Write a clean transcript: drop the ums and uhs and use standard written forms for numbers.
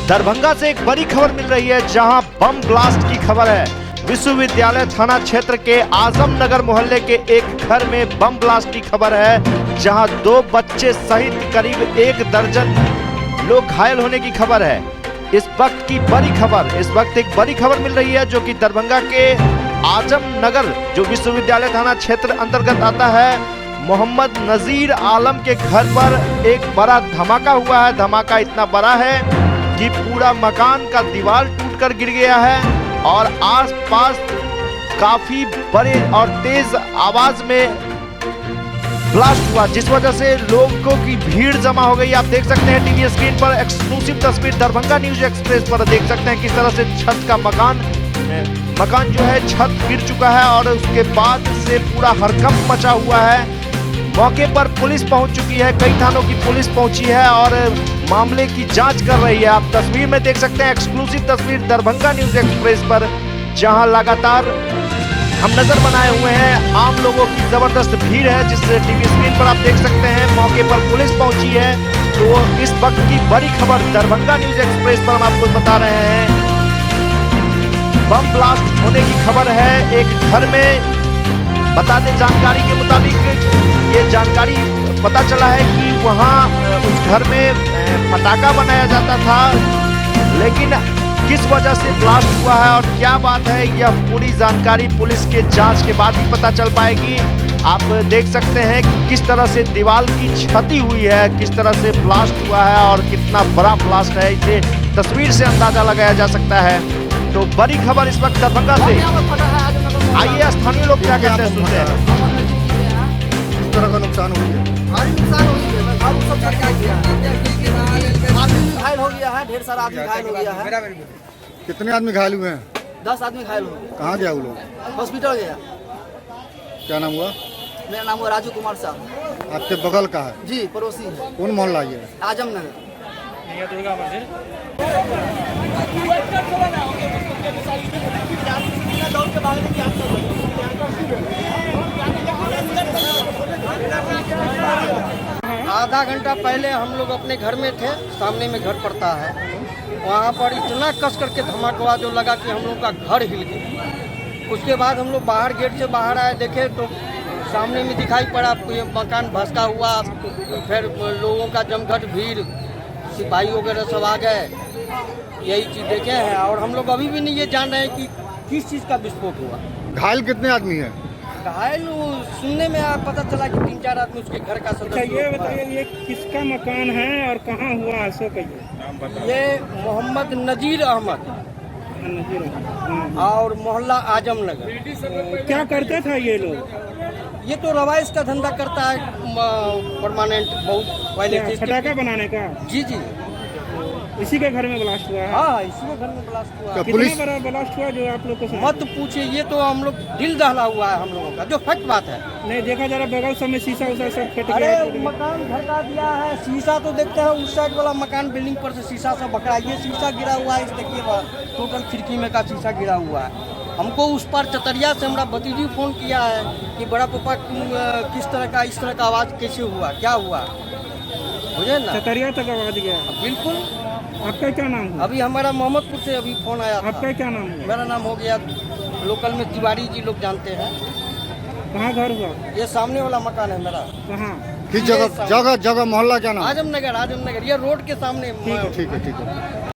दरभंगा से एक बड़ी खबर मिल रही है, जहां बम ब्लास्ट की खबर है। विश्वविद्यालय थाना क्षेत्र के आजमनगर मोहल्ले के एक घर में बम ब्लास्ट की खबर है, जहां 2 बच्चे सहित करीब 1 दर्जन लोग घायल होने की खबर है। इस वक्त एक बड़ी खबर मिल रही है, जो कि दरभंगा के आजमनगर, जो विश्वविद्यालय थाना क्षेत्र अंतर्गत आता है, मोहम्मद नजीर आलम के घर पर एक बड़ा धमाका हुआ है। धमाका इतना बड़ा है कि पूरा मकान का दीवार टूटकर गिर गया है और आसपास काफी बड़े और तेज आवाज में ब्लास्ट हुआ, जिस वजह से लोगों की भीड़ जमा हो गई। आप देख सकते हैं टीवी स्क्रीन पर एक्सक्लूसिव तस्वीर दरभंगा न्यूज एक्सप्रेस पर देख सकते हैं किस तरह से छत का मकान जो है छत गिर चुका है और उसके बाद से पूरा हड़कंप मचा हुआ है। मौके पर पुलिस पहुंच चुकी है, कई थानों की पुलिस पहुंची है और मामले की जांच कर रही है। आप तस्वीर में देख सकते हैं एक्सक्लूसिव तस्वीर दरभंगा न्यूज एक्सप्रेस पर, जहां लगातार हम नजर बनाए हुए हैं। आम लोगों की जबरदस्त भीड़ है, जिस टीवी स्क्रीन पर आप देख सकते हैं। मौके पर पुलिस पहुंची है। तो इस वक्त की बड़ी खबर दरभंगा न्यूज एक्सप्रेस पर हम आपको बता रहे हैं। बम ब्लास्ट होने की खबर है एक घर में। बता दें, जानकारी के मुताबिक ये जानकारी पता चला है कि वहाँ उस घर में पटाखा बनाया जाता था, लेकिन किस वजह से ब्लास्ट हुआ है और क्या बात है, यह पूरी जानकारी पुलिस के जांच के बाद ही पता चल पाएगी। आप देख सकते हैं कि किस तरह से दीवार की क्षति हुई है, किस तरह से ब्लास्ट हुआ है और कितना बड़ा ब्लास्ट है, इसे तस्वीर से अंदाजा लगाया जा सकता है। तो बड़ी खबर इस वक्त दरभंगा से। आइए स्थानीय लोग क्या कहते हैं सुनते हैं। किस तरह का नुकसान हुआ है? आदमी घायल हो गया है, ढेर सारा आदमी घायल हो गया है। कितने आदमी घायल हुए हैं? 10 आदमी घायल हो गए। कहाँ गया वो लोग? हॉस्पिटल गया। क्या नाम हुआ? मेरा नाम हुआ राजू कुमार साहब। आपके बगल का है? जी, पड़ोसी है। कौन मोहल्ला ये? आजमनगर। आधा घंटा पहले हम लोग अपने घर में थे, सामने में घर पड़ता है, वहाँ पर इतना कस करके धमाका जो लगा कि हम लोग का घर हिल गया। उसके बाद हम लोग बाहर गेट से बाहर आए, देखे तो सामने में दिखाई पड़ा मकान भसका हुआ। फिर लोगों का जमघट भीड़, सिपाही वगैरह सब आ गए, यही चीज़ देखे हैं। और हम लोग अभी भी नहीं ये जान रहे हैं कि किस चीज़ का विस्फोट हुआ। घायल कितने आदमी हैं? घायल सुनने में पता चला कि 3-4 आदमी उसके घर का सदस्य। अच्छा, ये बताइए ये किसका मकान है और कहाँ हुआ, सो कहिए। ये मोहम्मद नजीर अहमद और मोहल्ला आजमनगर। क्या करते था ये लोग? ये तो रवाइश का धंधा करता है, परमानेंट, बहुत पहले। पटाखा बनाने का? जी जी, इसी के घर में ब्लास्ट हुआ है? हाँ, इसी के घर में ब्लास्ट हुआ है। कितने बड़ा ब्लास्ट हुआ जो आप लोग को सुना? मत पूछिए, ये तो हम लोग दिल दहला हुआ है हम लोगों का, जो फैक्ट बात है। नहीं देखा जरा बगल सब में शीशा उसा सब फट अरे गया। मकान धड़का दिया है, शीशा तो देखते हैं उस साइड वाला मकान बिल्डिंग पर से शीशा सब बकरा, ये शीशा गिरा हुआ है। इस देखिए टोटल खिड़की में का शीशा गिरा हुआ है। हमको उस पर चतरिया से हमारा भतीजी फोन किया है कि बड़ा पापा किस तरह का, इस तरह का आवाज़ कैसे हुआ, क्या हुआ, मुझे ना चतरिया तक आवाज गया? बिल्कुल। आपका क्या नाम है? अभी हमारा मोहम्मदपुर से अभी फोन आया था। आपका क्या नाम है? मेरा नाम हो गया लोकल में तिवारी जी, लोग जानते हैं। कहाँ घर हुआ? ये सामने वाला मकान है मेरा। कहाँ? किस जगह मोहल्ला क्या नाम? आजमनगर। ये रोड के सामने। ठीक है।